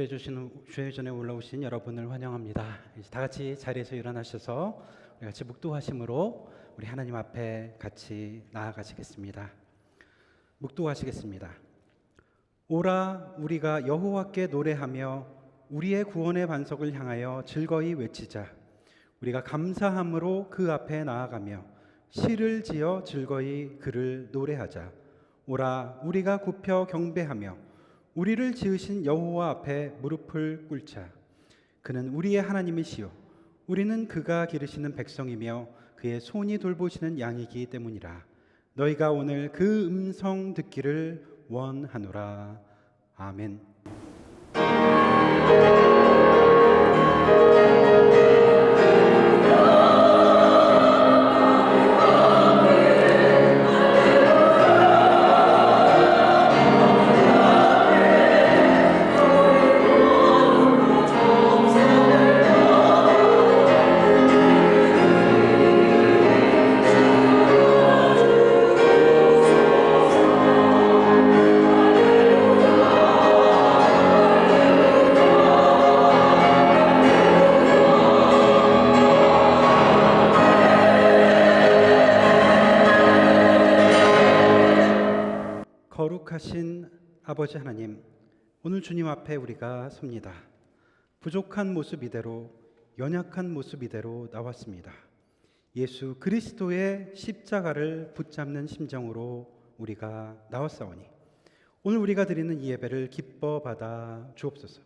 주의 전에 올라오신 여러분을 환영합니다. 이제 다 같이 자리에서 일어나셔서 우리 같이 묵도하심으로 우리 하나님 앞에 같이 나아가시겠습니다. 묵도하시겠습니다. 오라 우리가 여호와께 노래하며 우리의 구원의 반석을 향하여 즐거이 외치자. 우리가 감사함으로 그 앞에 나아가며 시를 지어 즐거이 그를 노래하자. 오라 우리가 굽혀 경배하며 우리를 지으신 여호와 앞에 무릎을 꿇자. 그는 우리의 하나님이시요 우리는 그가 기르시는 백성이며 그의 손이 돌보시는 양이기 때문이라. 너희가 오늘 그 음성 듣기를 원하노라. 아멘. 거룩하신 아버지 하나님, 오늘 주님 앞에 우리가 섭니다. 부족한 모습 이대로, 연약한 모습 이대로 나왔습니다. 예수 그리스도의 십자가를 붙잡는 심정으로 우리가 나왔사오니 오늘 우리가 드리는 이 예배를 기뻐 받아 주옵소서.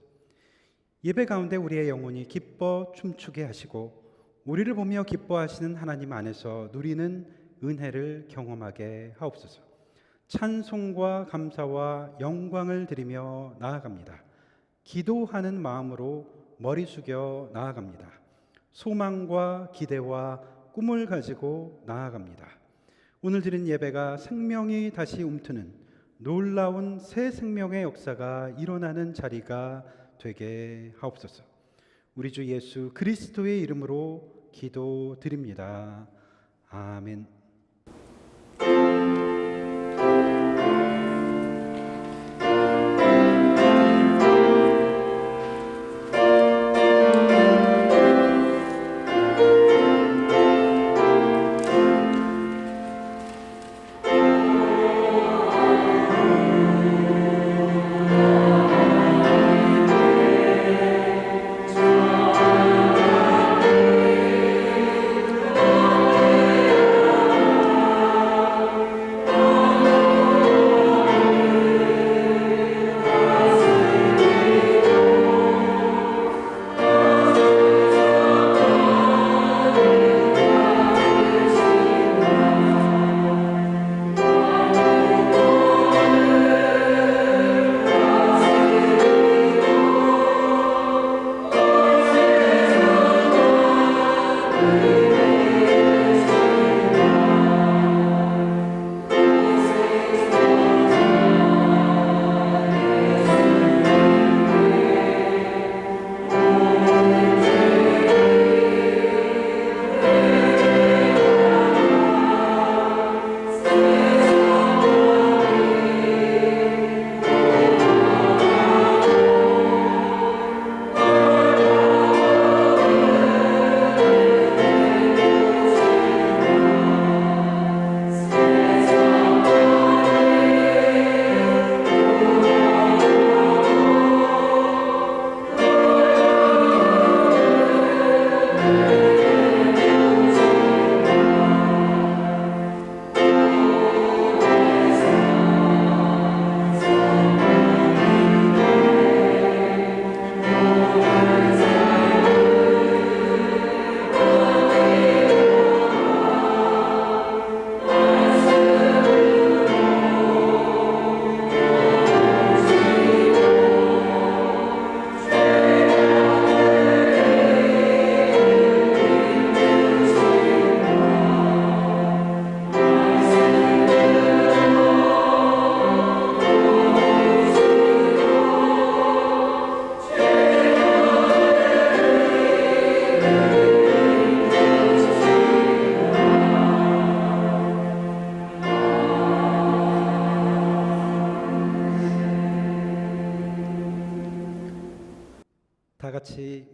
예배 가운데 우리의 영혼이 기뻐 춤추게 하시고 우리를 보며 기뻐하시는 하나님 안에서 누리는 은혜를 경험하게 하옵소서. 찬송과 감사와 영광을 드리며 나아갑니다. 기도하는 마음으로 머리 숙여 나아갑니다. 소망과 기대와 꿈을 가지고 나아갑니다. 오늘 드린 예배가 생명이 다시 움트는 놀라운 새 생명의 역사가 일어나는 자리가 되게 하옵소서. 우리 주 예수 그리스도의 이름으로 기도드립니다. 아멘.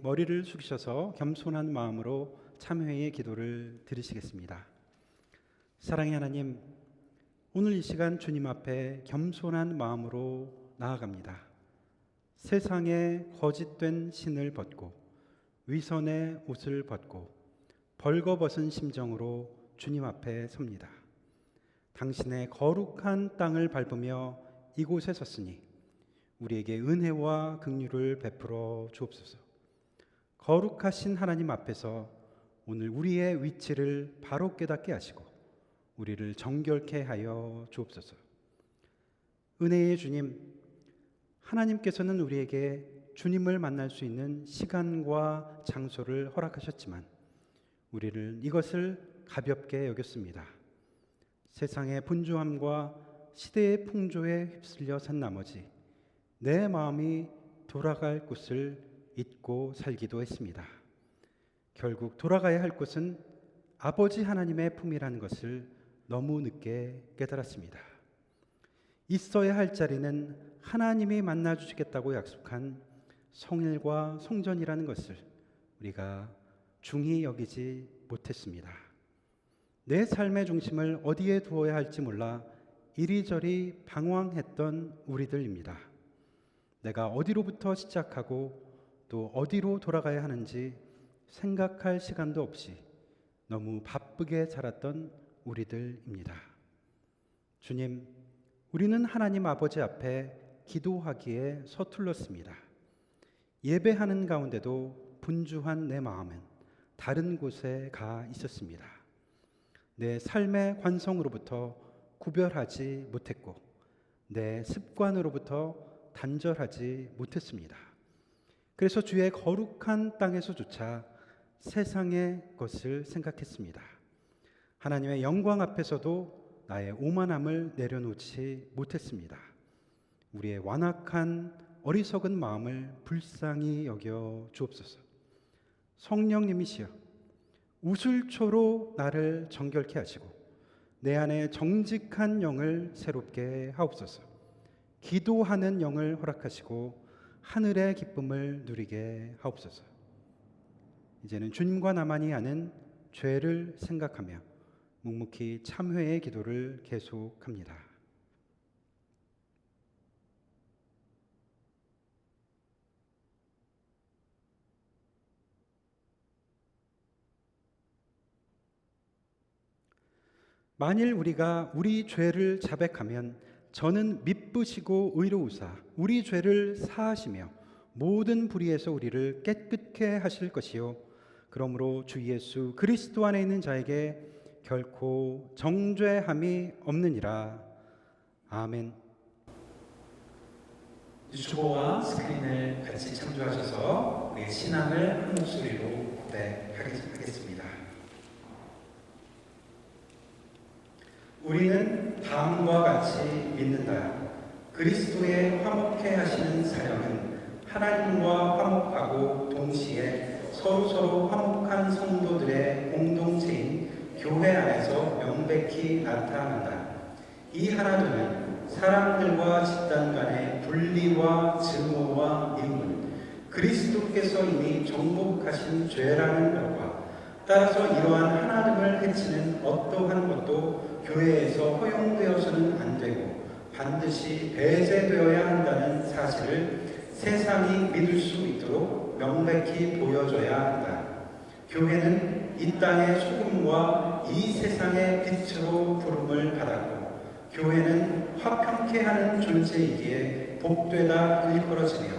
머리를 숙이셔서 겸손한 마음으로 참회의 기도를 드리시겠습니다. 사랑의 하나님, 오늘 이 시간 주님 앞에 겸손한 마음으로 나아갑니다. 세상에 거짓된 신을 벗고 위선의 옷을 벗고 벌거벗은 심정으로 주님 앞에 섭니다. 당신의 거룩한 땅을 밟으며 이곳에 섰으니 우리에게 은혜와 긍휼을 베풀어 주옵소서. 거룩하신 하나님 앞에서 오늘 우리의 위치를 바로 깨닫게 하시고 우리를 정결케 하여 주옵소서. 은혜의 주님, 하나님께서는 우리에게 주님을 만날 수 있는 시간과 장소를 허락하셨지만 우리는 이것을 가볍게 여겼습니다. 세상의 분주함과 시대의 풍조에 휩쓸려 산 나머지 내 마음이 돌아갈 곳을 잊고 살기도 했습니다. 결국 돌아가야 할 곳은 아버지 하나님의 품이라는 것을 너무 늦게 깨달았습니다. 있어야 할 자리는 하나님이 만나주시겠다고 약속한 성일과 성전이라는 것을 우리가 중히 여기지 못했습니다. 내 삶의 중심을 어디에 두어야 할지 몰라 이리저리 방황했던 우리들입니다. 내가 어디로부터 시작하고 또 어디로 돌아가야 하는지 생각할 시간도 없이 너무 바쁘게 살았던 우리들입니다. 주님, 우리는 하나님 아버지 앞에 기도하기에 서툴렀습니다. 예배하는 가운데도 분주한 내 마음은 다른 곳에 가 있었습니다. 내 삶의 관성으로부터 구별하지 못했고 내 습관으로부터 단절하지 못했습니다. 그래서 주의 거룩한 땅에서조차 세상의 것을 생각했습니다. 하나님의 영광 앞에서도 나의 오만함을 내려놓지 못했습니다. 우리의 완악한 어리석은 마음을 불쌍히 여겨 주옵소서. 성령님이시여, 우슬초로 나를 정결케 하시고 내 안에 정직한 영을 새롭게 하옵소서. 기도하는 영을 허락하시고 하늘의 기쁨을 누리게 하옵소서. 이제는 주님과 나만이 아는 죄를 생각하며 묵묵히 참회의 기도를 계속합니다. 만일 우리가 우리 죄를 자백하면 저는 미쁘시고 의로우사 우리 죄를 사하시며 모든 불의에서 우리를 깨끗게 하실 것이요 그러므로 주 예수 그리스도 안에 있는 자에게 결코 정죄함이 없느니라. 아멘. 유튜버와 스크린을 같이 참조하셔서 우리의 신앙을 한 목소리로 고백하겠습니다. 우리는 다음과 같이 믿는다. 그리스도의 화목케 하시는 사령은 하나님과 화목하고 동시에 서로 화목한 성도들의 공동체인 교회 안에서 명백히 나타난다. 이 하나됨은 사람들과 집단 간의 분리와 증오와 미움은 그리스도께서 이미 정복하신 죄라는 것과 따라서 이러한 하나됨을 해치는 어떠한 것도 교회에서 허용되어서는 안 되고 반드시 배제되어야 한다는 사실을 세상이 믿을 수 있도록 명백히 보여줘야 한다. 교회는 이 땅의 소금과 이 세상의 빛으로 부름을 받았고 교회는 화평케 하는 존재이기에 복되다 일컬어지며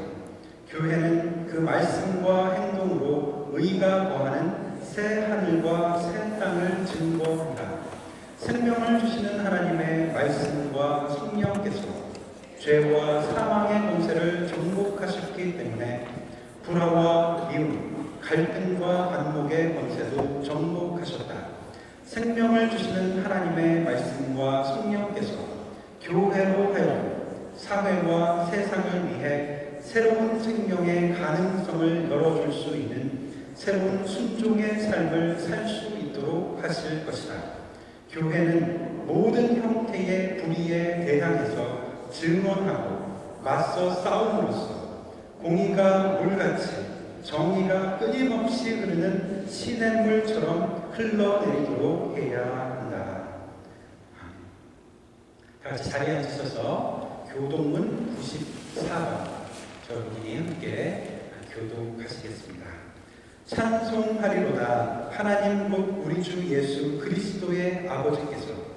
교회는 그 말씀과 행동으로 의가 거하는 새 하늘과 새 땅을 증거한다. 생명을 주시는 하나님의 말씀과 성령께서 죄와 사망의 권세를 정복하셨기 때문에 불화와 미움, 갈등과 반목의 권세도 정복하셨다. 생명을 주시는 하나님의 말씀과 성령께서 교회로 하여금 사회와 세상을 위해 새로운 생명의 가능성을 열어줄 수 있는 새로운 순종의 삶을 살 수 있도록 하실 것이다. 교회는 모든 형태의 불의에 대항해서 증언하고 맞서 싸움으로써 공의가 물같이 정의가 끊임없이 흐르는 시냇물처럼 흘러내리도록 해야 한다. 다 같이 자리에 앉으셔서 교동문 94번 저분이 함께 교독하시겠습니다. 찬송하리로다. 하나님 곧 우리 주 예수 그리스도의 아버지께서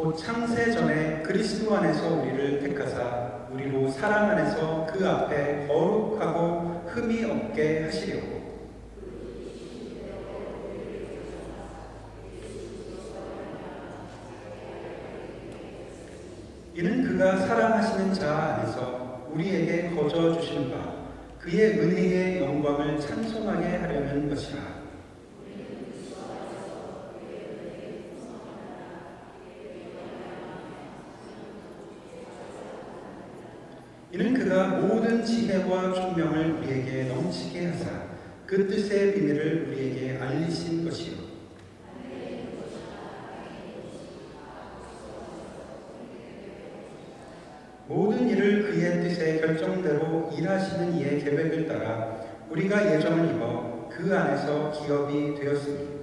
곧 창세 전에 그리스도 안에서 우리를 택하사 우리로 사랑 안에서 그 앞에 거룩하고 흠이 없게 하시려고 이는 그가 사랑하시는 자 안에서 우리에게 거저 주신 바 그의 은혜의 영광을 찬송하게 하려는 것이라. 이는 그가 모든 지혜와 총명을 우리에게 넘치게 하사 그 뜻의 비밀을 우리에게 알리신 것이요 모든 일을 그의 뜻의 결정대로 일하시는 이의 계획을 따라 우리가 예정을 입어 그 안에서 기업이 되었으니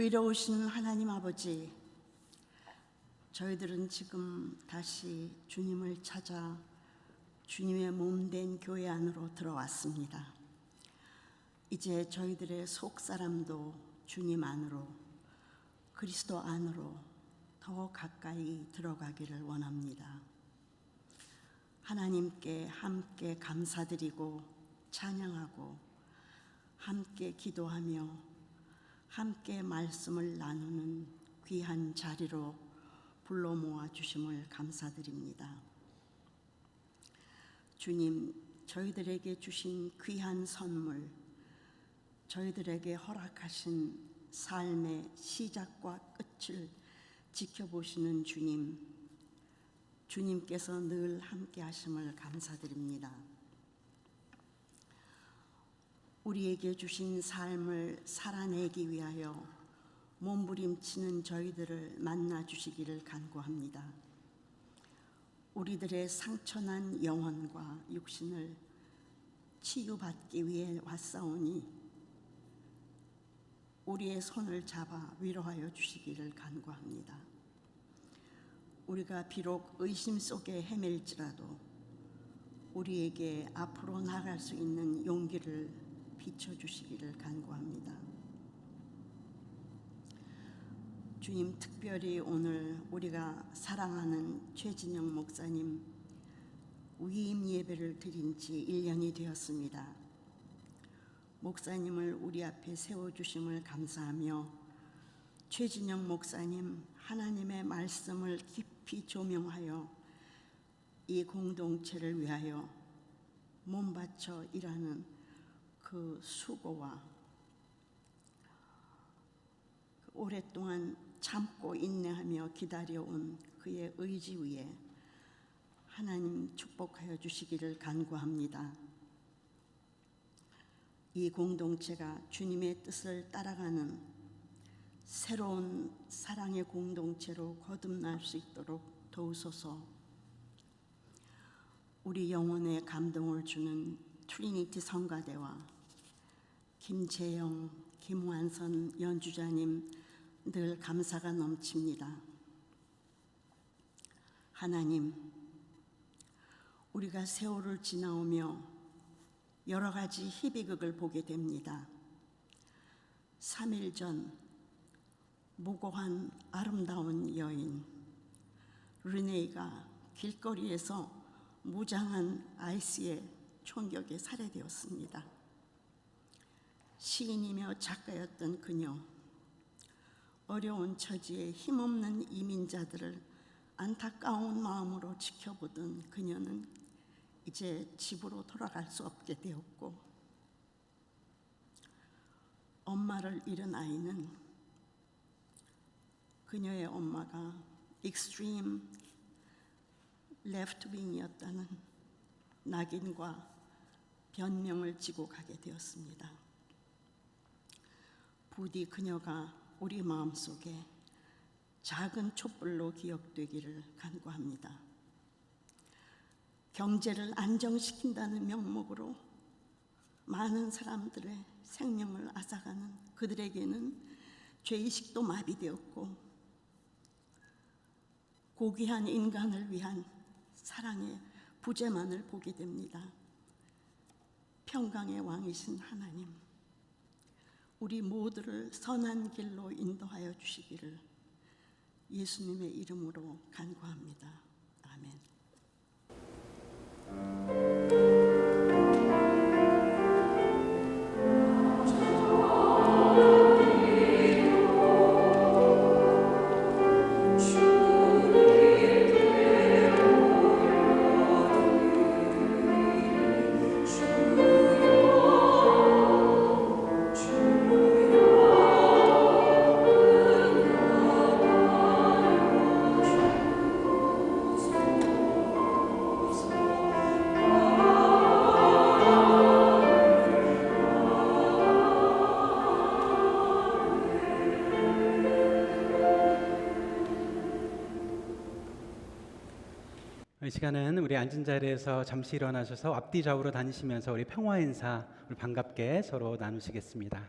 의로우신 하나님 아버지, 저희들은 지금 다시 주님을 찾아 주님의 몸된 교회 안으로 들어왔습니다. 이제 저희들의 속사람도 주님 안으로, 그리스도 안으로 더 가까이 들어가기를 원합니다. 하나님께 함께 감사드리고 찬양하고 함께 기도하며 함께 말씀을 나누는 귀한 자리로 불러 모아 주심을 감사드립니다. 주님, 저희들에게 주신 귀한 선물, 저희들에게 허락하신 삶의 시작과 끝을 지켜보시는 주님, 주님께서 늘 함께 하심을 감사드립니다. 우리에게 주신 삶을 살아내기 위하여 몸부림치는 저희들을 만나 주시기를 간구합니다. 우리들의 상처난 영혼과 육신을 치유받기 위해 왔사오니 우리의 손을 잡아 위로하여 주시기를 간구합니다. 우리가 비록 의심 속에 헤맬지라도 우리에게 앞으로 나아갈 수 있는 용기를 비춰주시기를 간구합니다. 주님, 특별히 오늘 우리가 사랑하는 최진영 목사님 위임 예배를 드린 지 1년이 되었습니다. 목사님을 우리 앞에 세워주심을 감사하며 최진영 목사님 하나님의 말씀을 깊이 조명하여 이 공동체를 위하여 몸바쳐 일하는 그 수고와 오랫동안 참고 인내하며 기다려온 그의 의지 위에 하나님 축복하여 주시기를 간구합니다. 이 공동체가 주님의 뜻을 따라가는 새로운 사랑의 공동체로 거듭날 수 있도록 도우소서. 우리 영혼에 감동을 주는 트리니티 성가대와 김재영, 김완선 연주자님 늘 감사가 넘칩니다. 하나님, 우리가 세월을 지나오며 여러 가지 희비극을 보게 됩니다. 3일 전 무고한 아름다운 여인 르네이가 길거리에서 무장한 아이스의 총격에 살해되었습니다. 시인이며 작가였던 그녀, 어려운 처지에 힘없는 이민자들을 안타까운 마음으로 지켜보던 그녀는 이제 집으로 돌아갈 수 없게 되었고, 엄마를 잃은 아이는 그녀의 엄마가 extreme left wing이었다는 낙인과 변명을 지고 가게 되었습니다. 부디 그녀가 우리 마음속에 작은 촛불로 기억되기를 간구합니다. 경제를 안정시킨다는 명목으로 많은 사람들의 생명을 앗아가는 그들에게는 죄의식도 마비되었고 고귀한 인간을 위한 사랑의 부재만을 보게 됩니다. 평강의 왕이신 하나님, 우리 모두를 선한 길로 인도하여 주시기를 예수님의 이름으로 간구합니다. 아멘. 이 시간은 우리 앉은 자리에서 잠시 일어나셔서 앞뒤 좌우로 다니시면서 우리 평화 인사 우리 반갑게 서로 나누시겠습니다.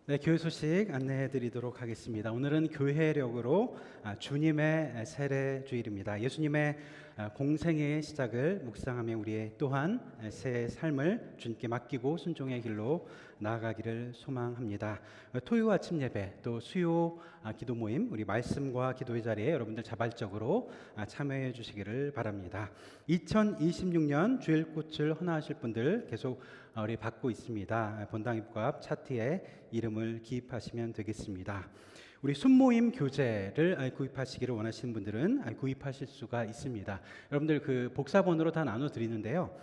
네, 교회 소식 안내해 드리도록 하겠습니다. 오늘은 교회력으로 주님의 세례 주일입니다. 예수님의 공생의 시작을 묵상하며 우리의 또한 새 삶을 주님께 맡기고 순종의 길로 나아가기를 소망합니다. 토요 아침 예배 또 수요 기도 모임 우리 말씀과 기도의 자리에 여러분들 자발적으로 참여해 주시기를 바랍니다. 2026년 주일꽃을 헌화하실 분들 계속 우리 받고 있습니다. 본당 입구 앞 차트에 이름을 기입하시면 되겠습니다. 우리 순모임 교재를 구입하시기를 원하시는 분들은 구입하실 수가 있습니다. 여러분들 그 복사본으로 다 나눠 드리는데요.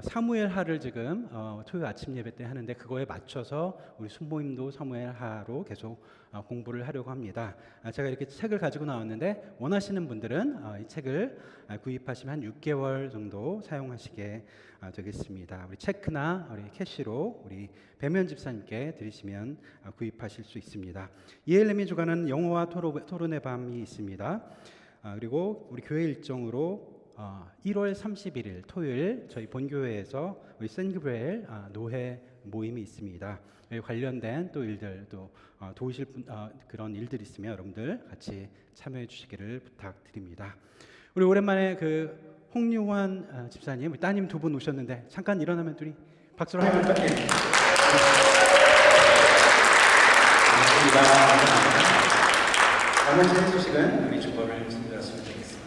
사무엘하를 지금 토요 아침 예배 때 하는데 그거에 맞춰서 우리 순모임도 사무엘하로 계속 공부를 하려고 합니다. 제가 이렇게 책을 가지고 나왔는데 원하시는 분들은 이 책을 구입하시면 한 6개월 정도 사용하시게 되겠습니다. 우리 체크나 우리 캐시로 우리 배면 집사님께 드리시면 구입하실 수 있습니다. ELM이 주관하는 영어와 토론의 밤이 있습니다. 그리고 우리 교회 일정으로 1월 31일 토요일 저희 본교회에서 우리 센그브레일 노회 모임이 있습니다. 관련된 또 일들 또 도우실 그런 일들이 있으면 여러분들 같이 참여해 주시기를 부탁드립니다. 우리 오랜만에 그 홍유환 집사님 우리 따님 두 분 오셨는데 잠깐 일어나면 둘이 박수로 한번 부탁드립니다. 나머지 소식은 우리 주보를 준비하시면 되겠습니다.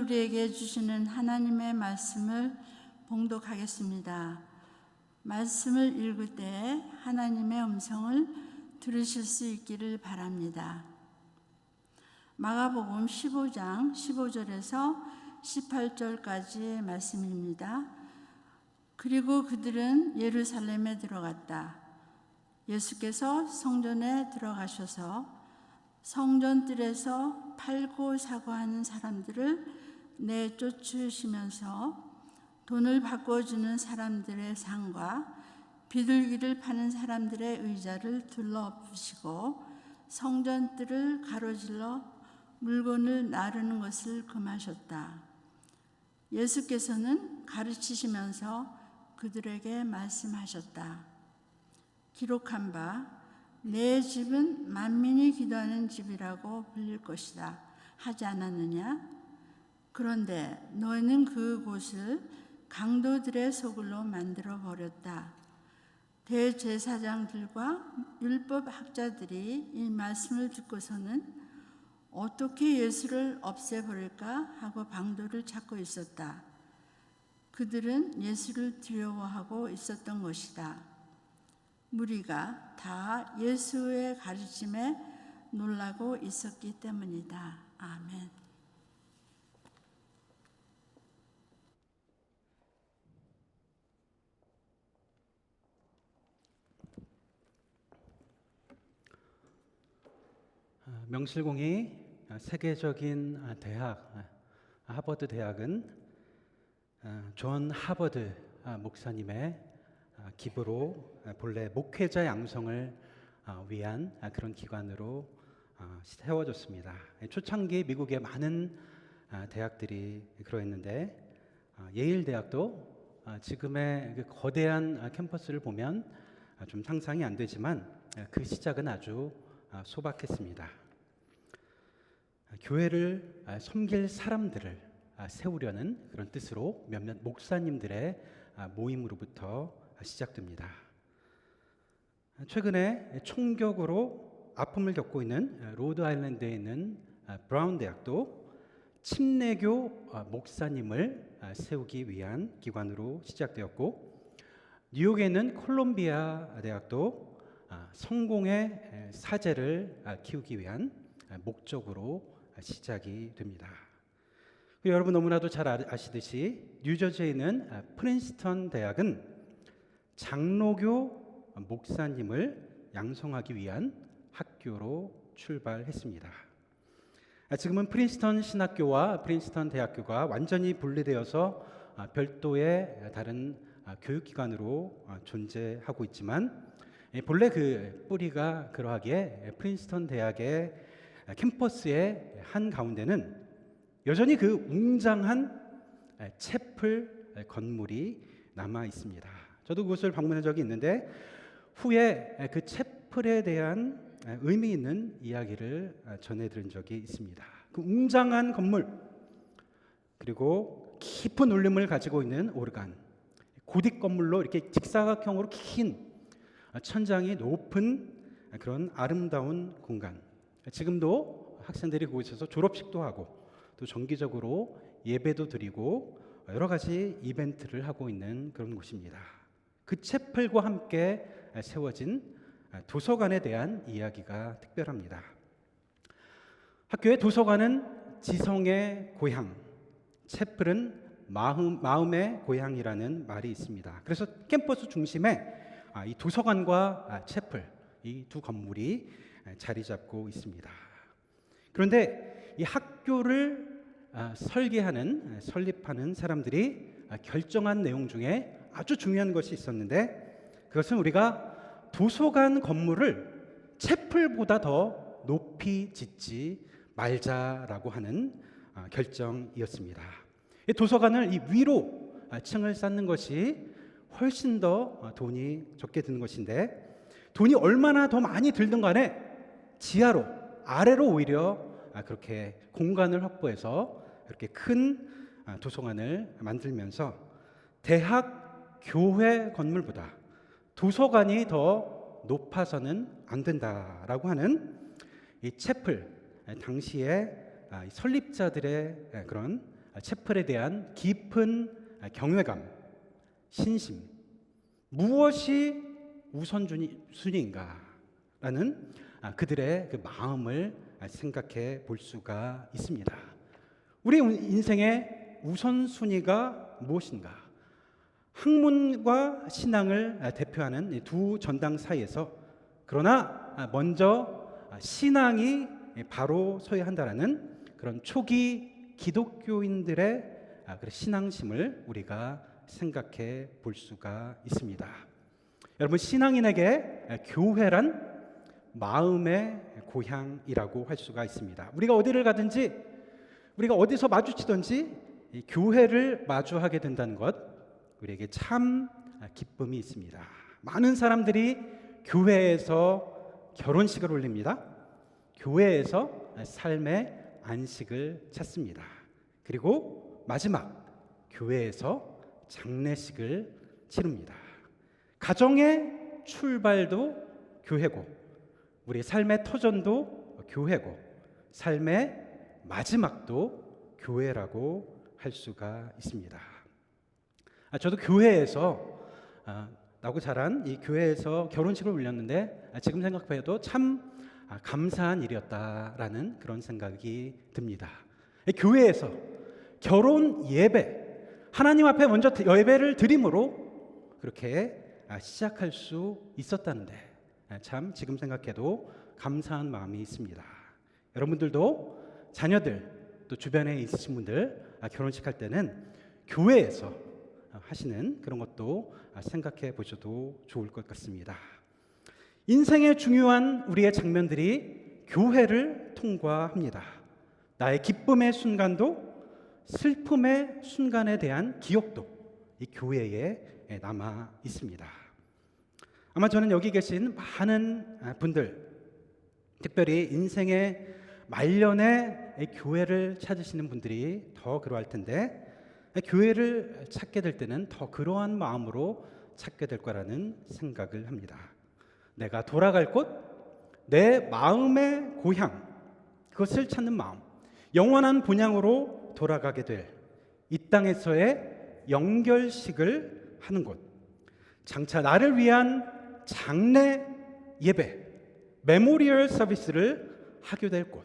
우리에게 주시는 하나님의 말씀을 봉독하겠습니다. 말씀을 읽을 때 하나님의 음성을 들으실 수 있기를 바랍니다. 마가복음 15장 15절에서 18절까지의 말씀입니다. 그리고 그들은 예루살렘에 들어갔다. 예수께서 성전에 들어가셔서 성전 뜰에서 팔고 사고 하는 사람들을 내쫓으시면서 돈을 바꿔주는 사람들의 상과 비둘기를 파는 사람들의 의자를 둘러엎으시고 성전 뜰을 가로질러 물건을 나르는 것을 금하셨다. 예수께서는 가르치시면서 그들에게 말씀하셨다. 기록한 바 내 집은 만민이 기도하는 집이라고 불릴 것이다 하지 않았느냐? 그런데 너희는 그곳을 강도들의 소굴로 만들어 버렸다. 대제사장들과 율법학자들이 이 말씀을 듣고서는 어떻게 예수를 없애버릴까 하고 방도를 찾고 있었다. 그들은 예수를 두려워하고 있었던 것이다. 무리가 다 예수의 가르침에 놀라고 있었기 때문이다. 아멘. 명실공히 세계적인 대학, 하버드 대학은 존 하버드 목사님의 기부로 본래 목회자 양성을 위한 그런 기관으로 세워졌습니다. 초창기 미국의 많은 대학들이 그러했는데 예일 대학도 지금의 그 거대한 캠퍼스를 보면 좀 상상이 안 되지만 그 시작은 아주 소박했습니다. 교회를 섬길 사람들을 세우려는 그런 뜻으로 몇몇 목사님들의 모임으로부터 시작됩니다. 최근에 총격으로 아픔을 겪고 있는 로드 아일랜드에 있는 브라운 대학도 침례교 목사님을 세우기 위한 기관으로 시작되었고, 뉴욕에 있는 콜롬비아 대학도 성공의 사제를 키우기 위한 목적으로 시작이 됩니다. 여러분 너무나도 잘 아시듯이 뉴저지에 있는 프린스턴 대학은 장로교 목사님을 양성하기 위한 학교로 출발했습니다. 지금은 프린스턴 신학교와 프린스턴 대학교가 완전히 분리되어서 별도의 다른 교육기관으로 존재하고 있지만, 본래 그 뿌리가 그러하기에 프린스턴 대학의 캠퍼스의 한 가운데는 여전히 그 웅장한 채플 건물이 남아 있습니다. 저도 그곳을 방문한 적이 있는데 후에 그 채플에 대한 의미 있는 이야기를 전해드린 적이 있습니다. 그 웅장한 건물, 그리고 깊은 울림을 가지고 있는 오르간, 고딕 건물로 이렇게 직사각형으로 긴 천장이 높은 그런 아름다운 공간, 지금도 학생들이 그곳에서 졸업식도 하고 또 정기적으로 예배도 드리고 여러 가지 이벤트를 하고 있는 그런 곳입니다. 그 채플과 함께 세워진 도서관에 대한 이야기가 특별합니다. 학교의 도서관은 지성의 고향, 채플은 마음의 고향이라는 말이 있습니다. 그래서 캠퍼스 중심에 이 도서관과 채플, 이 두 건물이 자리 잡고 있습니다. 그런데 이 학교를 설립하는 사람들이 결정한 내용 중에 아주 중요한 것이 있었는데, 그것은 우리가 도서관 건물을 채플보다 더 높이 짓지 말자라고 하는 결정이었습니다. 이 도서관을 이 위로 층을 쌓는 것이 훨씬 더 돈이 적게 드는 것인데, 돈이 얼마나 더 많이 들든 간에 지하로, 아래로 오히려 그렇게 공간을 확보해서 이렇게 큰 도서관을 만들면서 대학, 교회 건물보다 도서관이 더 높아서는 안 된다라고 하는 이 채플, 당시에 설립자들의 그런 채플에 대한 깊은 경외감, 신심, 무엇이 우선순위인가라는 그들의 그 마음을 생각해 볼 수가 있습니다. 우리 인생의 우선순위가 무엇인가? 학문과 신앙을 대표하는 이 두 전당 사이에서 그러나 먼저 신앙이 바로 서야 한다라는 그런 초기 기독교인들의 그런 신앙심을 우리가 생각해 볼 수가 있습니다. 여러분, 신앙인에게 교회란 마음의 고향이라고 할 수가 있습니다. 우리가 어디를 가든지, 우리가 어디서 마주치든지 이 교회를 마주하게 된다는 것, 우리에게 참 기쁨이 있습니다. 많은 사람들이 교회에서 결혼식을 올립니다. 교회에서 삶의 안식을 찾습니다. 그리고 마지막 교회에서 장례식을 치릅니다. 가정의 출발도 교회고, 우리 삶의 터전도 교회고, 삶의 마지막도 교회라고 할 수가 있습니다. 저도 교회에서 나고 자란 이 교회에서 결혼식을 올렸는데 지금 생각해도 참 감사한 일이었다라는 그런 생각이 듭니다. 교회에서 결혼 예배, 하나님 앞에 먼저 예배를 드림으로 그렇게 시작할 수 있었다는데 참 지금 생각해도 감사한 마음이 있습니다. 여러분들도 자녀들 또 주변에 있으신 분들 결혼식 할 때는 교회에서 하시는 그런 것도 생각해 보셔도 좋을 것 같습니다. 인생의 중요한 우리의 장면들이 교회를 통과합니다. 나의 기쁨의 순간도 슬픔의 순간에 대한 기억도 이 교회에 남아 있습니다. 아마 저는 여기 계신 많은 분들, 특별히 인생의 말년에 교회를 찾으시는 분들이 더 그러할 텐데, 교회를 찾게 될 때는 더 그러한 마음으로 찾게 될 거라는 생각을 합니다. 내가 돌아갈 곳, 내 마음의 고향, 그것을 찾는 마음, 영원한 본향으로 돌아가게 될 이 땅에서의 영결식을 하는 곳, 장차 나를 위한 장례 예배, 메모리얼 서비스를 하게 될 곳,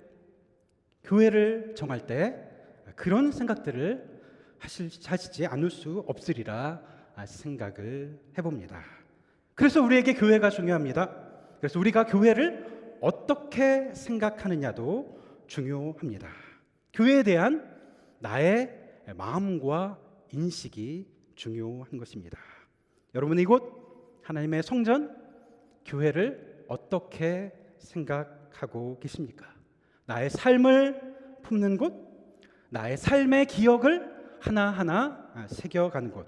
교회를 정할 때 그런 생각들을 하시지 않을 수 없으리라 생각을 해봅니다. 그래서 우리에게 교회가 중요합니다. 그래서 우리가 교회를 어떻게 생각하느냐도 중요합니다. 교회에 대한 나의 마음과 인식이 중요한 것입니다. 여러분, 이곳 하나님의 성전, 교회를 어떻게 생각하고 계십니까? 나의 삶을 품는 곳, 나의 삶의 기억을 하나하나 새겨가는 곳,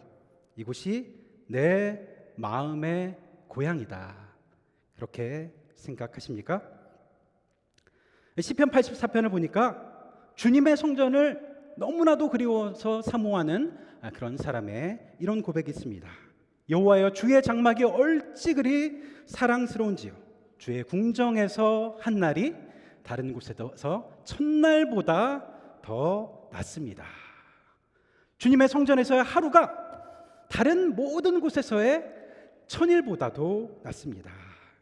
이곳이 내 마음의 고향이다. 그렇게 생각하십니까? 시편 84편을 보니까 주님의 성전을 너무나도 그리워서 사모하는 그런 사람의 이런 고백이 있습니다. 여호와여, 주의 장막이 얼찌 그리 사랑스러운지요, 주의 궁정에서 한 날이 다른 곳에서 첫날보다 더 낫습니다. 주님의 성전에서의 하루가 다른 모든 곳에서의 천일보다도 낫습니다.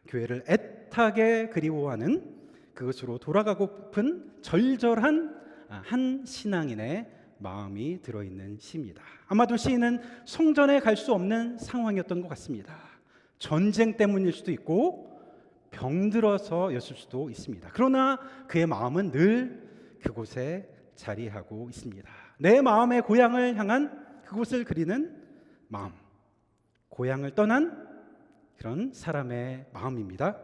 교회를 애타게 그리워하는, 그것으로 돌아가고픈 절절한 한 신앙인의 마음이 들어있는 시입니다. 아마도 시인은 성전에 갈 수 없는 상황이었던 것 같습니다. 전쟁 때문일 수도 있고 병들어서였을 수도 있습니다. 그러나 그의 마음은 늘 그곳에 자리하고 있습니다. 내 마음의 고향을 향한 그곳을 그리는 마음, 고향을 떠난 그런 사람의 마음입니다.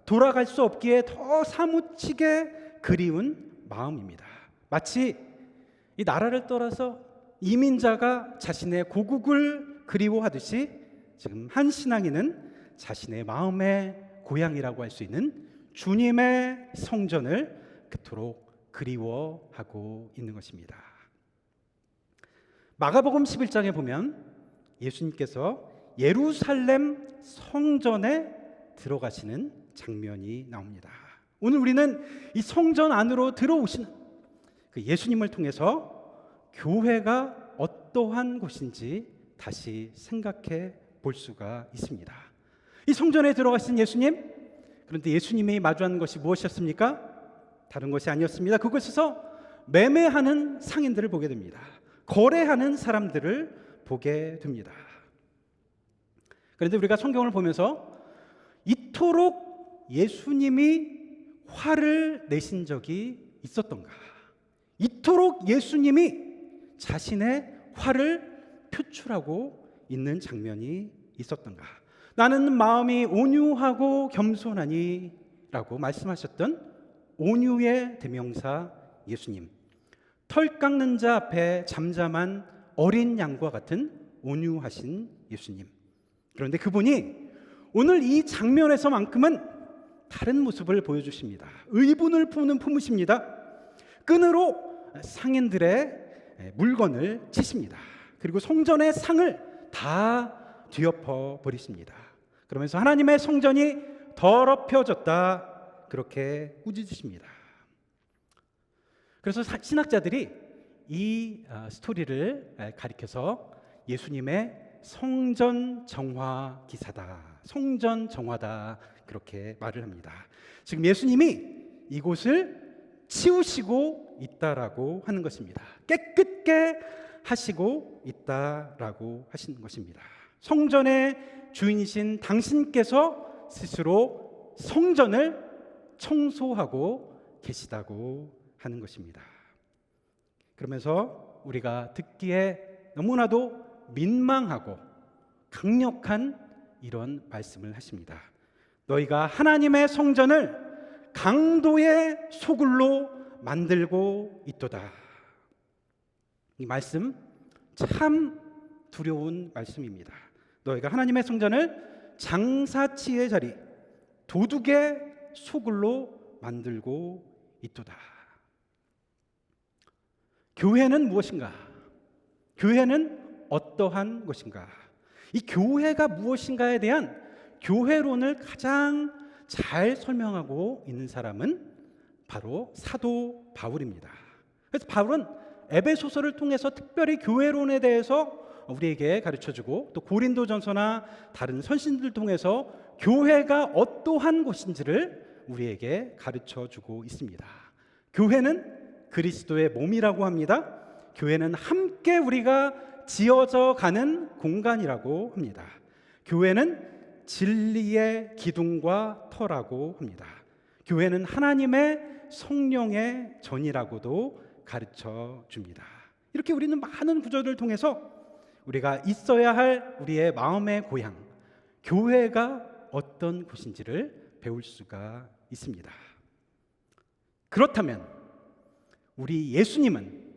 돌아갈 수 없기에 더 사무치게 그리운 마음입니다. 마치 이 나라를 떠나서 이민자가 자신의 고국을 그리워하듯이 지금 한 신앙인은 자신의 마음의 고향이라고 할 수 있는 주님의 성전을 그토록 그리워하고 있는 것입니다. 마가복음 11장에 보면 예수님께서 예루살렘 성전에 들어가시는 장면이 나옵니다. 오늘 우리는 이 성전 안으로 들어오시는 그 예수님을 통해서 교회가 어떠한 곳인지 다시 생각해 볼 수가 있습니다. 이 성전에 들어가신 예수님, 그런데 예수님이 마주한 것이 무엇이었습니까? 다른 것이 아니었습니다. 그곳에서 매매하는 상인들을 보게 됩니다. 거래하는 사람들을 보게 됩니다. 그런데 우리가 성경을 보면서 이토록 예수님이 화를 내신 적이 있었던가? 이토록 예수님이 자신의 화를 표출하고 있는 장면이 있었던가? 나는 마음이 온유하고 겸손하니 라고 말씀하셨던 온유의 대명사 예수님, 털 깎는 자 앞에 잠잠한 어린 양과 같은 온유하신 예수님. 그런데 그분이 오늘 이 장면에서만큼은 다른 모습을 보여주십니다. 의분을 품으십니다. 끈으로 상인들의 물건을 치십니다. 그리고 성전의 상을 다 뒤엎어 버리십니다. 그러면서 하나님의 성전이 더럽혀졌다, 그렇게 꾸짖으십니다. 그래서 신학자들이 이 스토리를 가리켜서 예수님의 성전 정화 기사다, 성전 정화다, 그렇게 말을 합니다. 지금 예수님이 이곳을 치우시고 있다라고 하는 것입니다. 깨끗게 하시고 있다라고 하시는 것입니다. 성전의 주인이신 당신께서 스스로 성전을 청소하고 계시다고 하는 것입니다. 그러면서 우리가 듣기에 너무나도 민망하고 강력한 이런 말씀을 하십니다. 너희가 하나님의 성전을 강도의 소굴로 만들고 있도다. 이 말씀 참 두려운 말씀입니다. 너희가 하나님의 성전을 장사치의 자리, 도둑의 소굴로 만들고 있도다. 교회는 무엇인가? 교회는 어떠한 것인가? 이 교회가 무엇인가에 대한 교회론을 가장 잘 설명하고 있는 사람은 바로 사도 바울입니다. 그래서 바울은 에베소서를 통해서 특별히 교회론에 대해서 우리에게 가르쳐주고, 또 고린도전서나 다른 선신들을 통해서 교회가 어떠한 곳인지를 우리에게 가르쳐주고 있습니다. 교회는 그리스도의 몸이라고 합니다. 교회는 함께 우리가 지어져 가는 공간이라고 합니다. 교회는 진리의 기둥과 터라고 합니다. 교회는 하나님의 성령의 전이라고도 가르쳐 줍니다. 이렇게 우리는 많은 구절을 통해서 우리가 있어야 할 우리의 마음의 고향, 교회가 어떤 곳인지를 배울 수가 있습니다. 그렇다면 우리 예수님은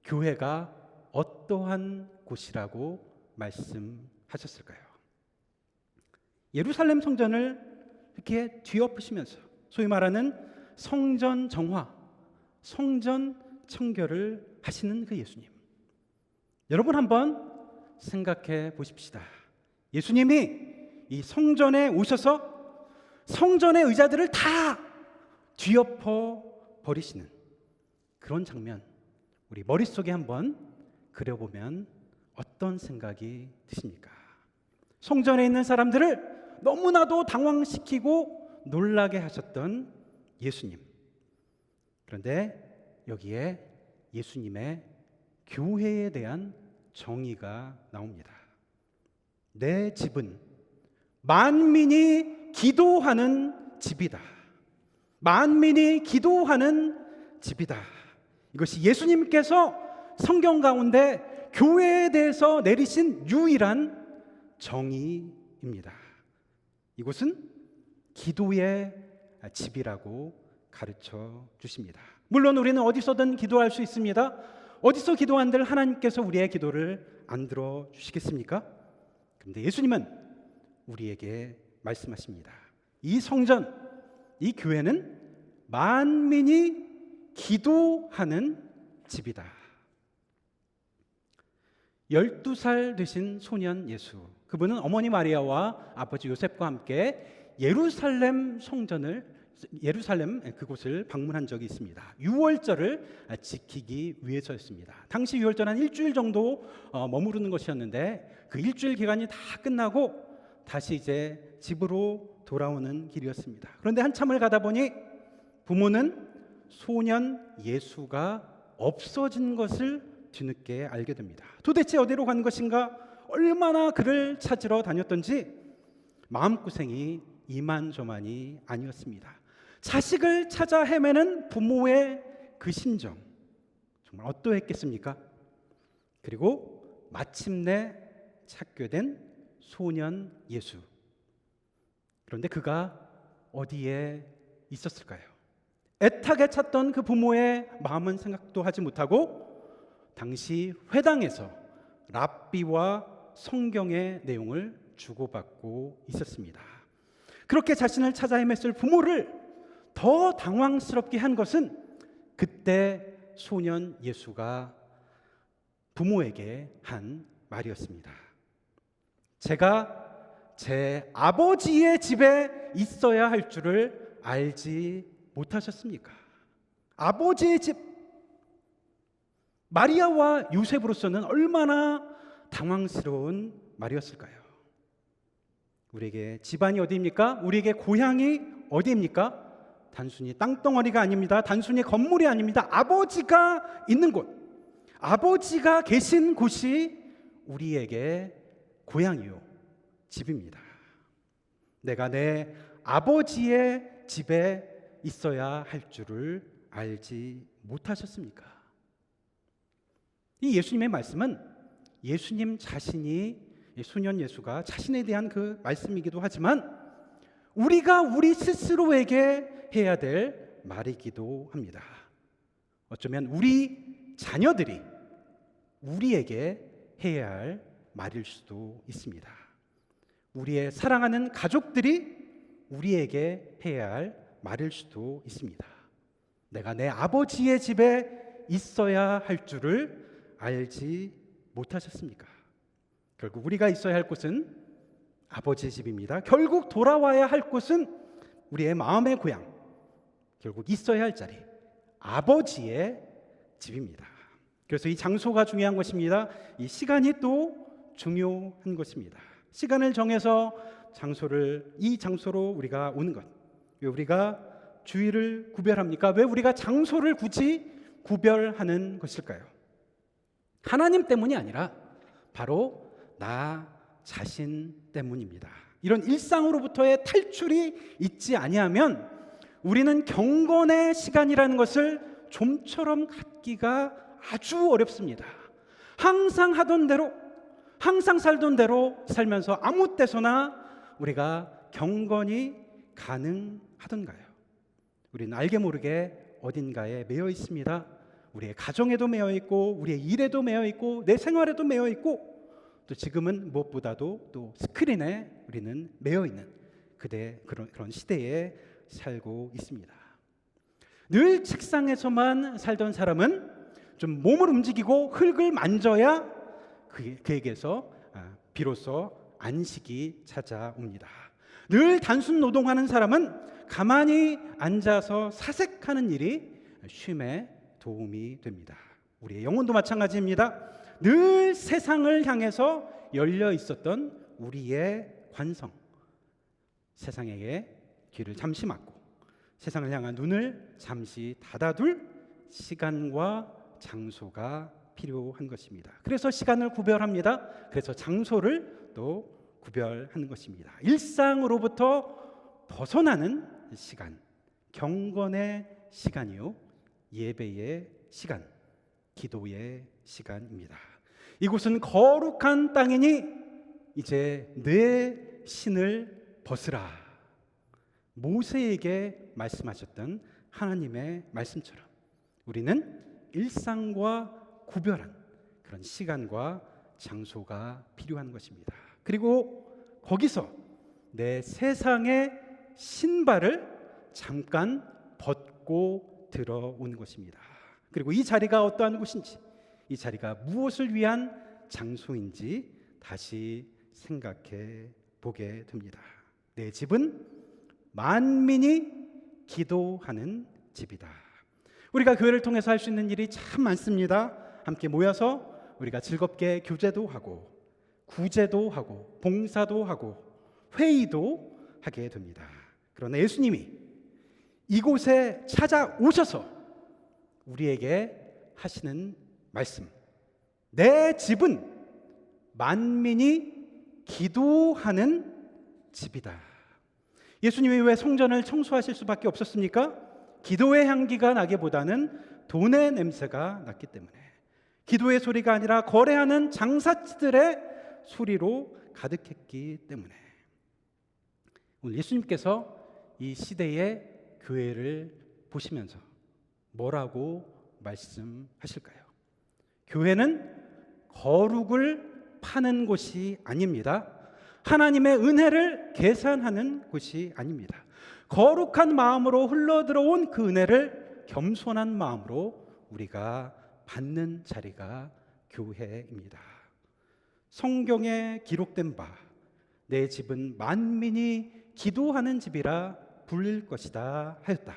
교회가 어떠한 곳이라고 말씀하셨을까요? 예루살렘 성전을 이렇게 뒤엎으시면서 소위 말하는 성전 정화, 성전 청결을 하시는 그 예수님, 여러분 한번 생각해 보십시다. 예수님이 이 성전에 오셔서 성전의 의자들을 다 뒤엎어 버리시는 그런 장면, 우리 머릿속에 한번 그려보면 어떤 생각이 드십니까? 성전에 있는 사람들을 너무나도 당황시키고 놀라게 하셨던 예수님. 그런데 여기에 예수님의 교회에 대한 정의가 나옵니다. 내 집은 만민이 기도하는 집이다. 만민이 기도하는 집이다. 이것이 예수님께서 성경 가운데 교회에 대해서 내리신 유일한 정의입니다. 이곳은 기도의 집이라고 가르쳐 주십니다. 물론 우리는 어디서든 기도할 수 있습니다. 어디서 기도한들 하나님께서 우리의 기도를 안 들어주시겠습니까? 그런데 예수님은 우리에게 말씀하십니다. 이 성전, 이 교회는 만민이 기도하는 집이다. 12살 되신 소년 예수, 그분은 어머니 마리아와 아버지 요셉과 함께 예루살렘 성전을 예루살렘 그곳을 방문한 적이 있습니다. 유월절을 지키기 위해서였습니다. 당시 유월절 한 일주일 정도 머무르는 것이었는데 그 일주일 기간이 다 끝나고 다시 이제 집으로 돌아오는 길이었습니다. 그런데 한참을 가다 보니 부모는 소년 예수가 없어진 것을 뒤늦게 알게 됩니다. 도대체 어디로 간 것인가? 얼마나 그를 찾으러 다녔던지 마음고생이 이만저만이 아니었습니다. 자식을 찾아 헤매는 부모의 그 심정 정말 어떠했겠습니까? 그리고 마침내 찾게 된 소년 예수. 그런데 그가 어디에 있었을까요? 애타게 찾던 그 부모의 마음은 생각도 하지 못하고 당시 회당에서 랍비와 성경의 내용을 주고받고 있었습니다. 그렇게 자신을 찾아 헤맸을 부모를 더 당황스럽게 한 것은 그때 소년 예수가 부모에게 한 말이었습니다. 제가 제 아버지의 집에 있어야 할 줄을 알지 못하셨습니까? 아버지의 집. 마리아와 요셉으로서는 얼마나 당황스러운 말이었을까요? 우리에게 집안이 어디입니까? 우리에게 고향이 어디입니까? 단순히 땅덩어리가 아닙니다. 단순히 건물이 아닙니다. 아버지가 있는 곳, 아버지가 계신 곳이 우리에게 고향이요, 집입니다. 내가 내 아버지의 집에 있어야 할 줄을 알지 못하셨습니까? 이 예수님의 말씀은 예수님 자신이, 소년 예수가 자신에 대한 그 말씀이기도 하지만 우리가 우리 스스로에게 해야 될 말이기도 합니다. 어쩌면 우리 자녀들이 우리에게 해야 할 말일 수도 있습니다. 우리의 사랑하는 가족들이 우리에게 해야 할 말일 수도 있습니다. 내가 내 아버지의 집에 있어야 할 줄을 알지 못하셨습니까? 결국 우리가 있어야 할 곳은 아버지의 집입니다. 결국 돌아와야 할 곳은 우리의 마음의 고향, 결국 있어야 할 자리, 아버지의 집입니다. 그래서 이 장소가 중요한 것입니다. 이 시간이 또 중요한 것입니다. 시간을 정해서 이 장소로 우리가 오는 것. 왜 우리가 주일을 구별합니까? 왜 우리가 장소를 굳이 구별하는 것일까요? 하나님 때문이 아니라 바로 나 자신 때문입니다. 이런 일상으로부터의 탈출이 있지 아니하면 우리는 경건의 시간이라는 것을 좀처럼 갖기가 아주 어렵습니다. 항상 하던 대로, 항상 살던 대로 살면서 아무 때서나 우리가 경건이 가능하던가요? 우리는 알게 모르게 어딘가에 매여 있습니다. 우리의 가정에도 매여 있고, 우리의 일에도 매여 있고, 내 생활에도 매여 있고, 또 지금은 무엇보다도 또 스크린에 우리는 매여 있는 그런 시대에 살고 있습니다. 늘 책상에서만 살던 사람은 좀 몸을 움직이고 흙을 만져야 그에게서 비로소 안식이 찾아옵니다. 늘 단순 노동하는 사람은 가만히 앉아서 사색하는 일이 쉼에 도움이 됩니다. 우리의 영혼도 마찬가지입니다. 늘 세상을 향해서 열려 있었던 우리의 관성, 세상에게 귀를 잠시 막고 세상을 향한 눈을 잠시 닫아둘 시간과 장소가 필요한 것입니다. 그래서 시간을 구별합니다. 그래서 장소를 또 구별하는 것입니다. 일상으로부터 벗어나는 시간, 경건의 시간이요, 예배의 시간, 기도의 시간입니다. 이곳은 거룩한 땅이니 이제 내 신을 벗으라. 모세에게 말씀하셨던 하나님의 말씀처럼 우리는 일상과 구별한 그런 시간과 장소가 필요한 것입니다. 그리고 거기서 내 세상의 신발을 잠깐 벗고 들어오는 것입니다. 그리고 이 자리가 어떠한 곳인지, 이 자리가 무엇을 위한 장소인지 다시 생각해 보게 됩니다. 내 집은 만민이 기도하는 집이다. 우리가 교회를 통해서 할 수 있는 일이 참 많습니다. 함께 모여서 우리가 즐겁게 교제도 하고 구제도 하고 봉사도 하고 회의도 하게 됩니다. 그러나 예수님이 이곳에 찾아오셔서 우리에게 하시는 말씀, 내 집은 만민이 기도하는 집이다. 예수님이 왜 성전을 청소하실 수밖에 없었습니까? 기도의 향기가 나기보다는 돈의 냄새가 났기 때문에, 기도의 소리가 아니라 거래하는 장사치들의 소리로 가득했기 때문에. 오늘 예수님께서 이 시대의 교회를 보시면서 뭐라고 말씀하실까요? 교회는 거룩을 파는 곳이 아닙니다. 하나님의 은혜를 계산하는 곳이 아닙니다. 거룩한 마음으로 흘러들어온 그 은혜를 겸손한 마음으로 우리가 받는 자리가 교회입니다. 성경에 기록된 바, 내 집은 만민이 기도하는 집이라 불릴 것이다 하였다.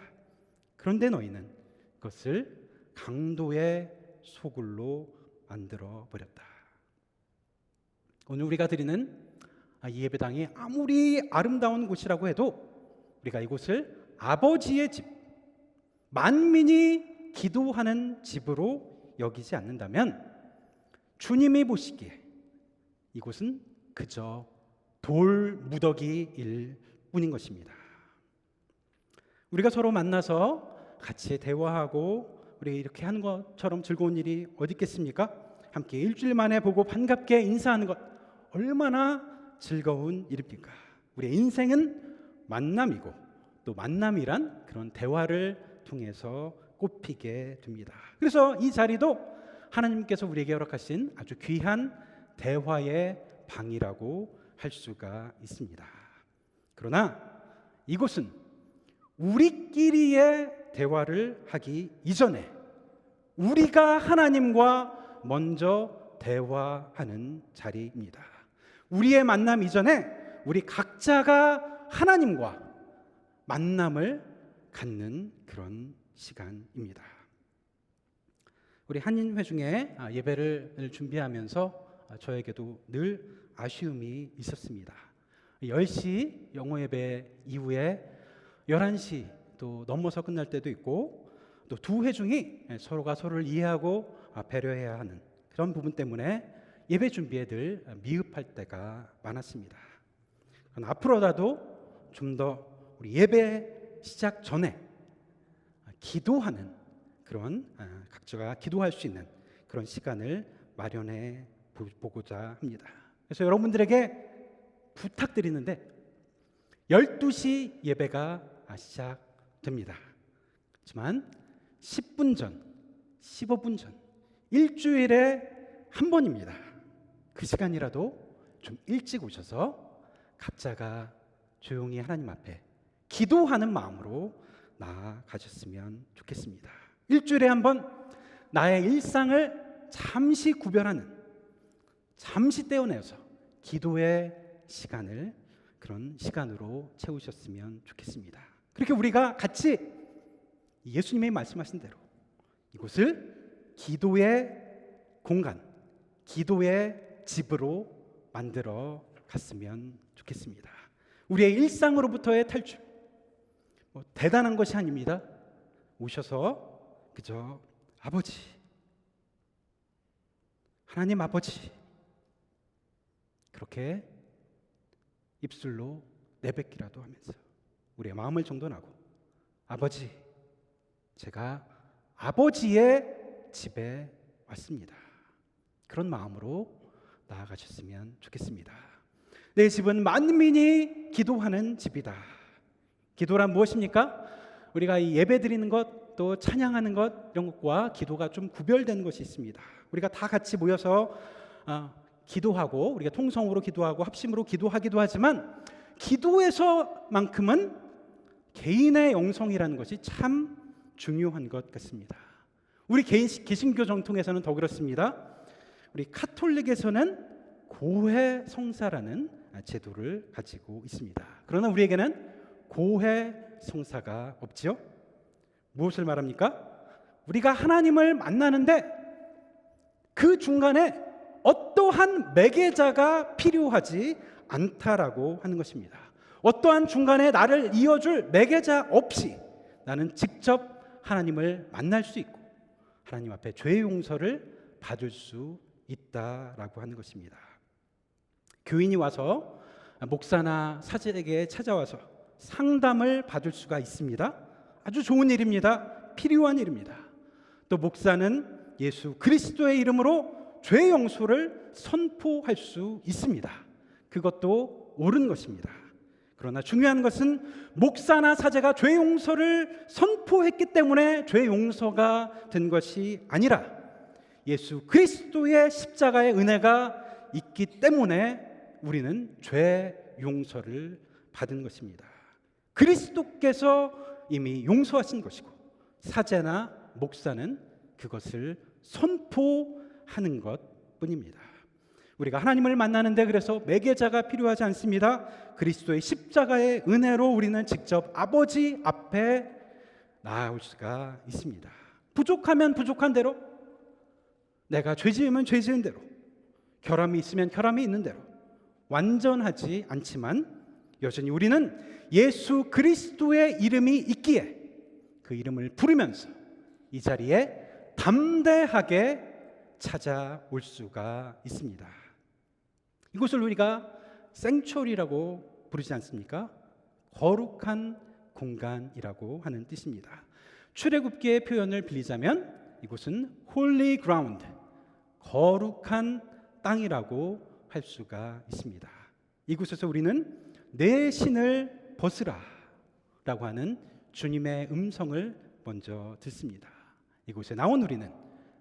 그런데 너희는 그것을 강도의 소굴로 만들어 버렸다. 오늘 우리가 드리는 이 예배당이 아무리 아름다운 곳이라고 해도 우리가 이곳을 아버지의 집, 만민이 기도하는 집으로 여기지 않는다면 주님이 보시기에 이곳은 그저 돌무더기일 뿐인 것입니다. 우리가 서로 만나서 같이 대화하고 우리 이렇게 하는 것처럼 즐거운 일이 어디 있겠습니까? 함께 일주일 만에 보고 반갑게 인사하는 것 얼마나 즐거운 일입니까? 우리의 인생은 만남이고 또 만남이란 그런 대화를 통해서 꽃피게 됩니다. 그래서 이 자리도 하나님께서 우리에게 허락하신 아주 귀한 대화의 방이라고 할 수가 있습니다. 그러나 이곳은 우리끼리의 대화를 하기 이전에 우리가 하나님과 먼저 대화하는 자리입니다. 우리의 만남 이전에 우리 각자가 하나님과 만남을 갖는 그런 시간입니다. 우리 한인회 중에 예배를 준비하면서 저에게도 늘 아쉬움이 있었습니다. 10시 영어 예배 이후에 11시 또 넘어서 끝날 때도 있고, 또 두 회중이 서로가 서로를 이해하고 배려해야 하는 그런 부분 때문에 예배 준비에 늘 미흡할 때가 많았습니다. 앞으로라도 좀 더 우리 예배 시작 전에 기도하는 그런 각자가 기도할 수 있는 그런 시간을 마련해 보고자 합니다. 그래서 여러분들에게 부탁드리는데 12시 예배가 시작됩니다. 하지만 10분 전, 15분 전, 일주일에 한 번입니다. 그 시간이라도 좀 일찍 오셔서 각자가 조용히 하나님 앞에 기도하는 마음으로 나아가셨으면 좋겠습니다. 일주일에 한 번 나의 일상을 잠시 구별하는, 잠시 떼어내서 기도의 시간을 그런 시간으로 채우셨으면 좋겠습니다. 그렇게 우리가 같이 예수님이 말씀하신 대로 이곳을 기도의 공간, 기도의 집으로 만들어 갔으면 좋겠습니다. 우리의 일상으로부터의 탈출, 대단한 것이 아닙니다. 오셔서 그저 아버지, 하나님 아버지, 그렇게 입술로 내뱉기라도 하면서 우리의 마음을 정돈하고, 아버지, 제가 아버지의 집에 왔습니다. 그런 마음으로 나아가셨으면 좋겠습니다. 내 집은 만민이 기도하는 집이다. 기도란 무엇입니까? 우리가 이 예배 드리는 것, 또 찬양하는 것, 이런 것과 기도가 좀 구별된 것이 있습니다. 우리가 다 같이 모여서 기도하고, 우리가 통성으로 기도하고 합심으로 기도하기도 하지만, 기도에서만큼은 개인의 영성이라는 것이 참 중요한 것 같습니다. 우리 개신교 정통에서는 더 그렇습니다. 우리 카톨릭에서는 고해 성사라는 제도를 가지고 있습니다. 그러나 우리에게는 고해 송사가 없지요? 무엇을 말합니까? 우리가 하나님을 만나는데 그 중간에 어떠한 매개자가 필요하지 않다라고 하는 것입니다. 어떠한 중간에 나를 이어줄 매개자 없이 나는 직접 하나님을 만날 수 있고 하나님 앞에 죄의 용서를 받을 수 있다라고 하는 것입니다. 교인이 와서 목사나 사제에게 찾아와서 상담을 받을 수가 있습니다. 아주 좋은 일입니다. 필요한 일입니다. 또 목사는 예수 그리스도의 이름으로 죄 용서를 선포할 수 있습니다. 그것도 옳은 것입니다. 그러나 중요한 것은 목사나 사제가 죄 용서를 선포했기 때문에 죄 용서가 된 것이 아니라 예수 그리스도의 십자가의 은혜가 있기 때문에 우리는 죄 용서를 받은 것입니다. 그리스도께서 이미 용서하신 것이고 사제나 목사는 그것을 선포하는 것뿐입니다. 우리가 하나님을 만나는데 그래서 매개자가 필요하지 않습니다. 그리스도의 십자가의 은혜로 우리는 직접 아버지 앞에 나아올 수가 있습니다. 부족하면 부족한 대로, 내가 죄 지으면 죄 지은 대로, 결함이 있으면 결함이 있는 대로, 완전하지 않지만 여전히 우리는 예수 그리스도의 이름이 있기에 그 이름을 부르면서 이 자리에 담대하게 찾아올 수가 있습니다. 이곳을 우리가 생츄어리라고 부르지 않습니까? 거룩한 공간이라고 하는 뜻입니다. 출애굽기의 표현을 빌리자면 이곳은 holy ground, 거룩한 땅이라고 할 수가 있습니다. 이곳에서 우리는 내 신을 벗으라 라고 하는 주님의 음성을 먼저 듣습니다. 이곳에 나온 우리는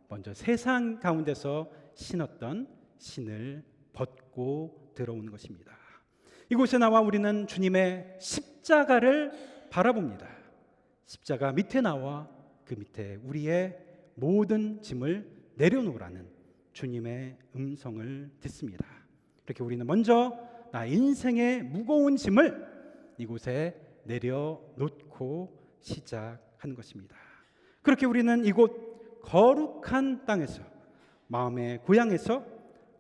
먼저 세상 가운데서 신었던 신을 벗고 들어오는 것입니다. 이곳에 나와 우리는 주님의 십자가를 바라봅니다. 십자가 밑에 나와 그 밑에 우리의 모든 짐을 내려놓으라는 주님의 음성을 듣습니다. 이렇게 우리는 먼저 나 인생의 무거운 짐을 이곳에 내려놓고 시작하는 것입니다. 그렇게 우리는 이곳 거룩한 땅에서, 마음의 고향에서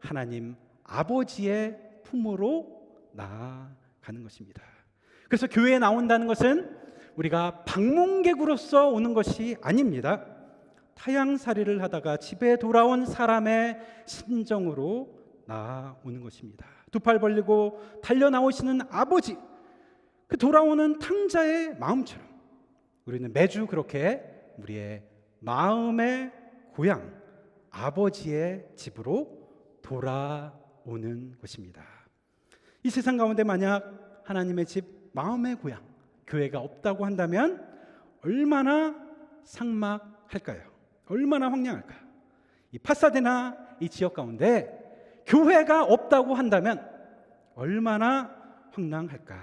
하나님 아버지의 품으로 나아가는 것입니다. 그래서 교회에 나온다는 것은 우리가 방문객으로서 오는 것이 아닙니다. 타향살이를 하다가 집에 돌아온 사람의 심정으로 나아오는 것입니다. 두 팔 벌리고 달려 나오시는 아버지, 그 돌아오는 탕자의 마음처럼 우리는 매주 그렇게 우리의 마음의 고향 아버지의 집으로 돌아오는 것입니다. 이 세상 가운데 만약 하나님의 집 마음의 고향 교회가 없다고 한다면 얼마나 삭막할까요? 얼마나 황량할까? 이 파사데나 이 지역 가운데 교회가 없다고 한다면 얼마나 황량할까?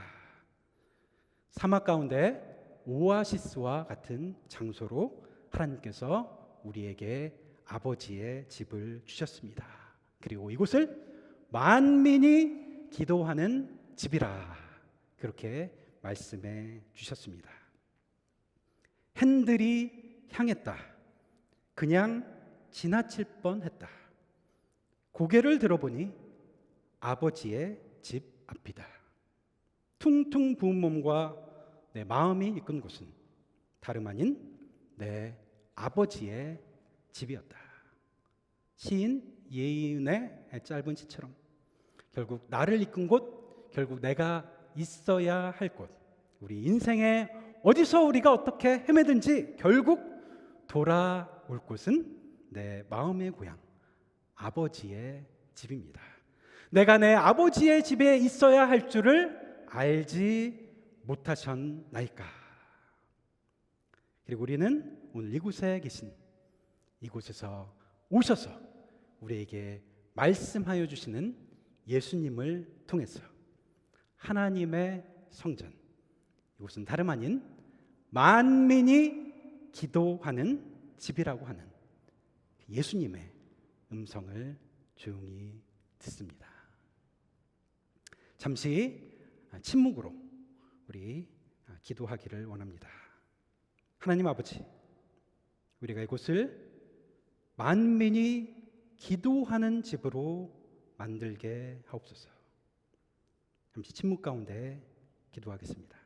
사막 가운데 오아시스와 같은 장소로 하나님께서 우리에게 아버지의 집을 주셨습니다. 그리고 이곳을 만민이 기도하는 집이라 그렇게 말씀해 주셨습니다. 핸들이 향했다. 그냥 지나칠 뻔했다. 고개를 들어보니 아버지의 집 앞이다. 퉁퉁 부은 몸과 내 마음이 이끈 곳은 다름 아닌 내 아버지의 집이었다. 시인 예인의 짧은 시처럼 결국 나를 이끈 곳, 결국 내가 있어야 할 곳, 우리 인생에 어디서 우리가 어떻게 헤매든지 결국 돌아올 곳은 내 마음의 고향, 아버지의 집입니다. 내가 내 아버지의 집에 있어야 할 줄을 알지 못하셨나이까. 그리고 우리는 오늘 이곳에 계신, 이곳에서 오셔서 우리에게 말씀하여 주시는 예수님을 통해서 하나님의 성전, 이곳은 다름 아닌 만민이 기도하는 집이라고 하는 예수님의 음성을 조용히 듣습니다. 잠시 침묵으로 우리 기도하기를 원합니다. 하나님 아버지, 우리가 이곳을 만민이 기도하는 집으로 만들게 하옵소서. 잠시 침묵 가운데 기도하겠습니다.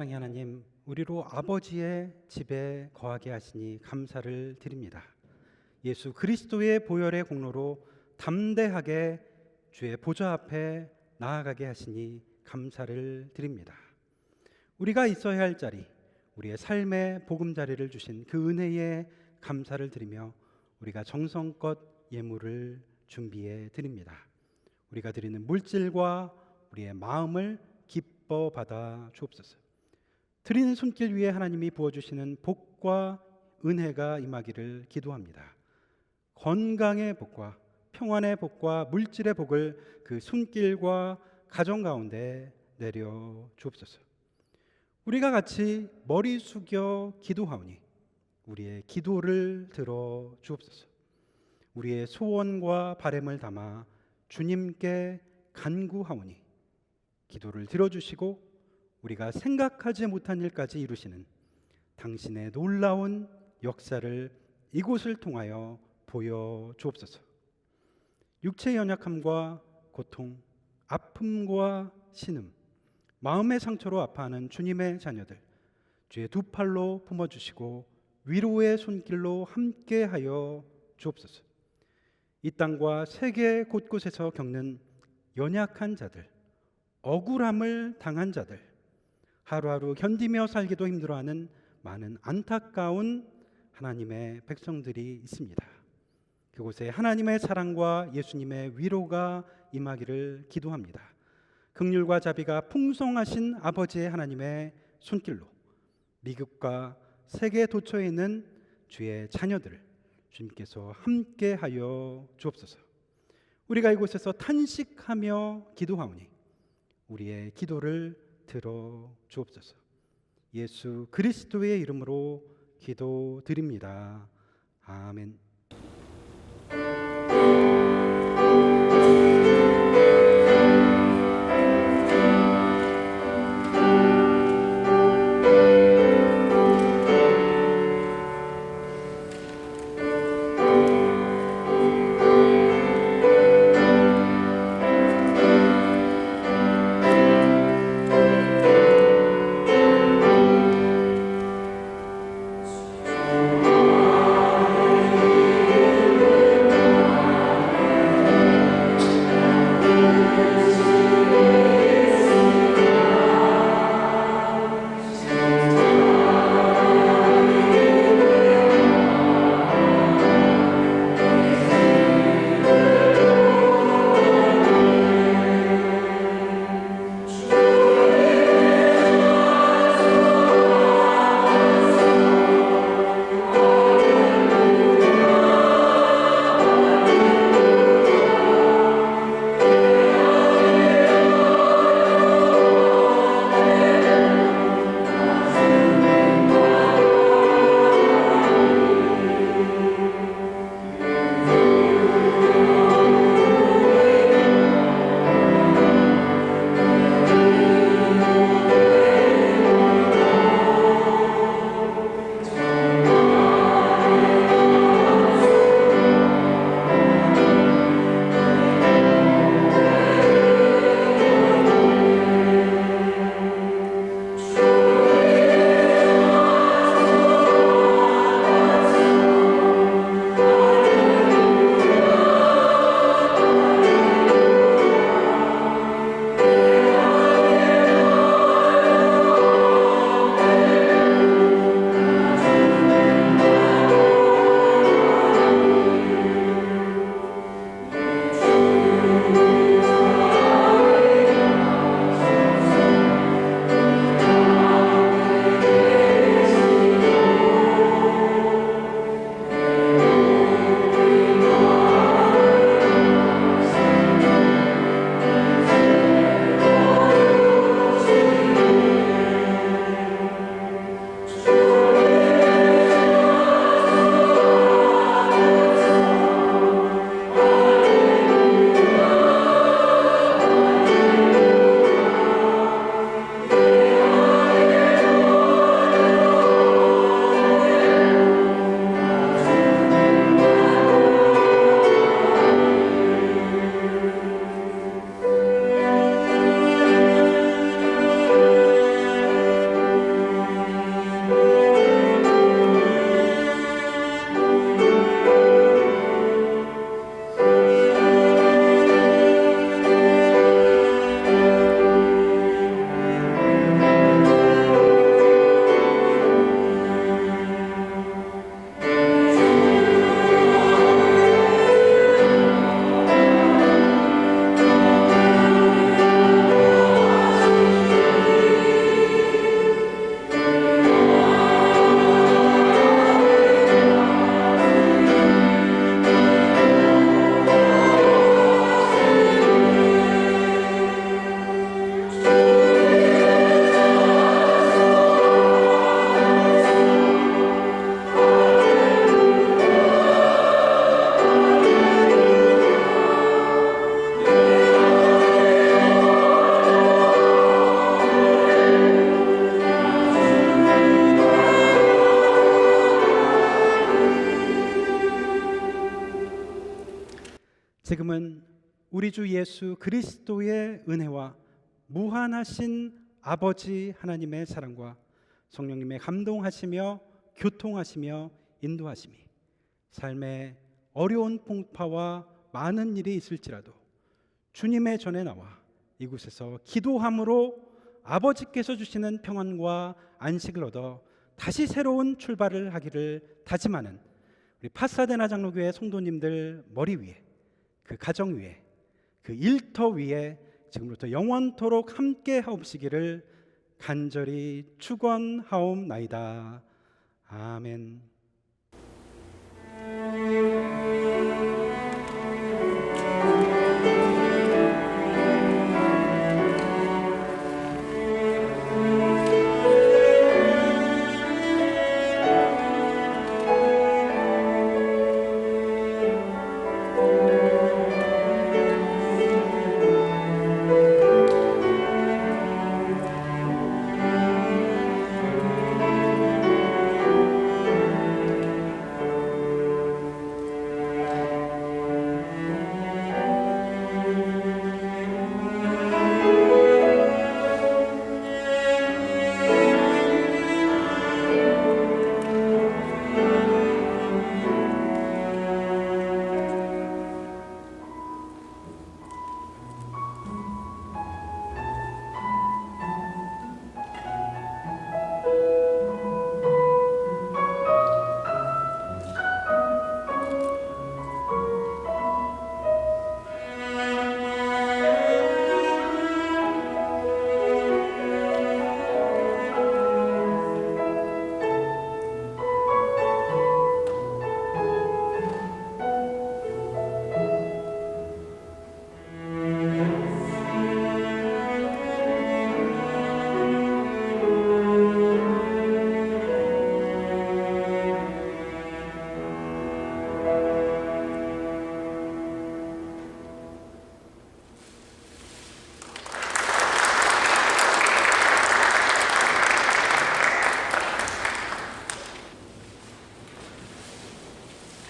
사랑의 하나님, 우리로 아버지의 집에 거하게 하시니 감사를 드립니다. 예수 그리스도의 보혈의 공로로 담대하게 주의 보좌 앞에 나아가게 하시니 감사를 드립니다. 우리가 있어야 할 자리, 우리의 삶의 보금자리를 주신 그 은혜에 감사를 드리며 우리가 정성껏 예물을 준비해 드립니다. 우리가 드리는 물질과 우리의 마음을 기뻐 받아 주옵소서. 드리는 손길 위에 하나님이 부어주시는 복과 은혜가 임하기를 기도합니다. 건강의 복과 평안의 복과 물질의 복을 그 손길과 가정 가운데 내려 주옵소서. 우리가 같이 머리 숙여 기도하오니 우리의 기도를 들어 주옵소서. 우리의 소원과 바램을 담아 주님께 간구하오니 기도를 들어주시고 우리가 생각하지 못한 일까지 이루시는 당신의 놀라운 역사를 이곳을 통하여 보여 주옵소서. 육체의 연약함과 고통, 아픔과 신음, 마음의 상처로 아파하는 주님의 자녀들, 주의 두 팔로 품어주시고 위로의 손길로 함께하여 주옵소서. 이 땅과 세계 곳곳에서 겪는 연약한 자들, 억울함을 당한 자들, 하루하루 견디며 살기도 힘들어하는 많은 안타까운 하나님의 백성들이 있습니다. 그곳에 하나님의 사랑과 예수님의 위로가 임하기를 기도합니다. 긍휼과 자비가 풍성하신 아버지의 하나님의 손길로 미국과 세계 도처에 있는 주의 자녀들을 주님께서 함께하여 주옵소서. 우리가 이곳에서 탄식하며 기도하오니 우리의 기도를 들어 주옵소서. 예수 그리스도의 이름으로 기도드립니다. 아멘. 지금은 우리 주 예수 그리스도의 은혜와 무한하신 아버지 하나님의 사랑과 성령님의 감동하시며 교통하시며 인도하심이 삶의 어려운 풍파와 많은 일이 있을지라도 주님의 전에 나와 이곳에서 기도함으로 아버지께서 주시는 평안과 안식을 얻어 다시 새로운 출발을 하기를 다짐하는 우리 파사데나 장로교회 성도님들 머리 위에, 그 가정 위에, 그 일터 위에 지금부터 영원토록 함께 하옵시기를 간절히 축원하옵나이다. 아멘.